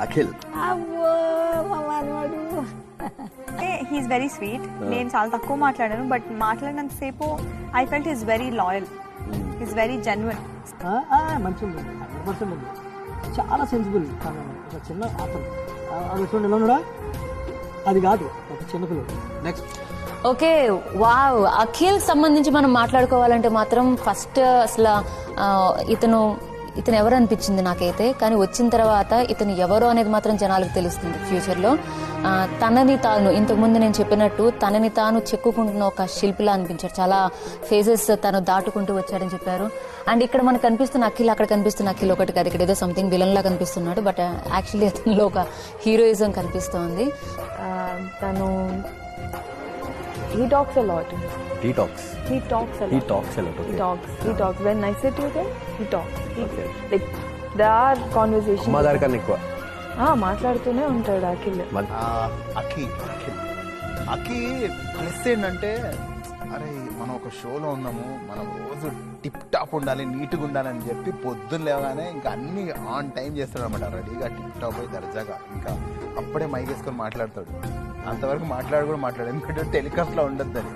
Akhil. He's very sweet. నేను చాలా తక్కువ మాట్లాడాను, బట్ మాట్లాడినంత సేపు I felt is very loyal, is very genuine. మంచిగా ఉంది, చాలా సెన్సిబుల్. ఒక చిన్న అతను అది చూడండి ఎలా ఉన్నాడా, అది కాదు ఒక చిన్నపిల్లడు. Next okay, wow. అఖిల్ సంబంధించి మనం మాట్లాడుకోవాలంటే మాత్రం ఫస్ట్ అసలు ఇతను ఎవరు అనిపించింది నాకైతే. కానీ వచ్చిన తర్వాత ఇతను ఎవరు అనేది మాత్రం జనాలకు తెలుస్తుంది ఫ్యూచర్లో. తనని తాను ఇంతకుముందు నేను చెప్పినట్టు తనని తాను చెక్కుకుంటున్న ఒక శిల్పిలా అనిపించారు. చాలా ఫేజెస్ తను దాటుకుంటూ వచ్చాడని చెప్పారు. అండ్ ఇక్కడ మనకు కనిపిస్తున్న అఖిల్, అక్కడ కనిపిస్తున్న అఖిల్ ఒకటి కాదు. ఇక్కడ ఏదో సంథింగ్ విలన్ లా కనిపిస్తున్నాడు, బట్ యాక్చువల్లీ అతనిలో ఒక హీరోయిజం కనిపిస్తోంది. తను he talks a lot. He talks a lot. He talks. When I sit with him, he talks. Like there are conversations. అమ్మదారి కన్నా ఎక్కువ మాట్లాడుతూనే ఉంటాడు అఖిల్. అఖి ప్లస్ ఏంటంటే, అరే మనం ఒక షోలో ఉన్నాము, మనం రోజు టిప్ టాప్ ఉండాలి, నీట్గా ఉండాలని చెప్పి పొద్దున్న లేవగానే ఇంకా అన్ని ఆన్ టైం చేస్తాడు అనమాట. రెడీగా టిప్ టాప్ పోయి దర్జాగా ఇంకా అప్పుడే మైక్ వేసుకొని మాట్లాడతాడు. అంతవరకు మాట్లాడు ఎందుకంటే టెలికాస్ట్ లో ఉండద్దని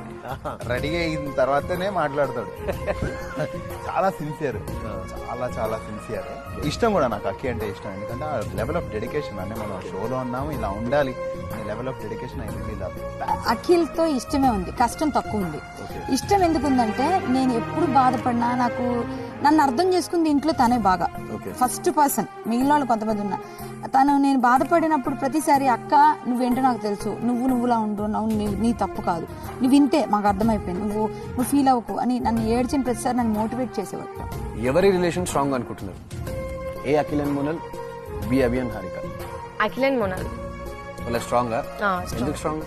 రెడీ అయిన తర్వాతనే మాట్లాడతాడు. చాలా సిన్సియర్, చాలా సిన్సియర్. ఇష్టం కూడా నాకు అఖి అంటే ఇష్టం, ఎందుకంటే ఆ లెవెల్ ఆఫ్ డెడికేషన్. అంటే మనం షోలో ఉన్నాము, ఇలా ఉండాలి అనే లెవెల్ ఆఫ్ డెడికేషన్ అయింది. అఖిల్ తో ఇష్టమే ఉంది, కష్టం తక్కువ ఉంది. ఇష్టం ఎందుకుందంటే, నేను ఎప్పుడు బాధపడినా నన్ను అర్థం చేసుకుంది ఇంట్లో తనే బాగా. First person. మిగిలిన వాళ్ళు కొంతమంది ఉన్నా, నేను బాధపడినప్పుడు ప్రతిసారి అక్క నువ్వేంటో నాకు తెలుసు, నువ్వులా ఉండు, నీ తప్పు కాదు, నువ్వు వింటే మాకు అర్థమైపోయింది, నువ్వు ఫీల్ అవ్వకు అని నన్ను ఏడ్చిన ప్రతిసారి నన్ను మోటివేట్ చేసేవాడు. ఎవరి రిలేషన్ స్ట్రాంగ్ అనుకుంటున్నారు? A Akhil and Monal, B Abhi and Harika. Akhil and Monal వాళ్ళ స్ట్రాంగ్. ఎందుకు స్ట్రాంగ్?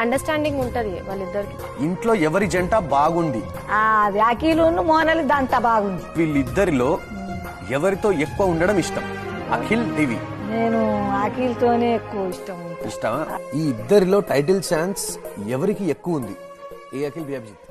అండర్స్టాండింగ్ ఉంటది వాళ్ళిద్దరికి. ఇంట్లో ఎవరి జంట బాగుంది? అది అఖిల్ మోనాల్ దాంతా బాగుంది. వీళ్ళిద్దరిలో ఎవరితో ఎక్కువ ఉండడం ఇష్టం? అఖిల్, దివి. నేను అఖిల్ తోనే ఎక్కువ ఇష్టమా? ఈ ఇద్దరిలో టైటిల్ ఛాన్స్ ఎవరికి ఎక్కువ ఉంది? ఏ అఖిల్, బి అభిజిత్.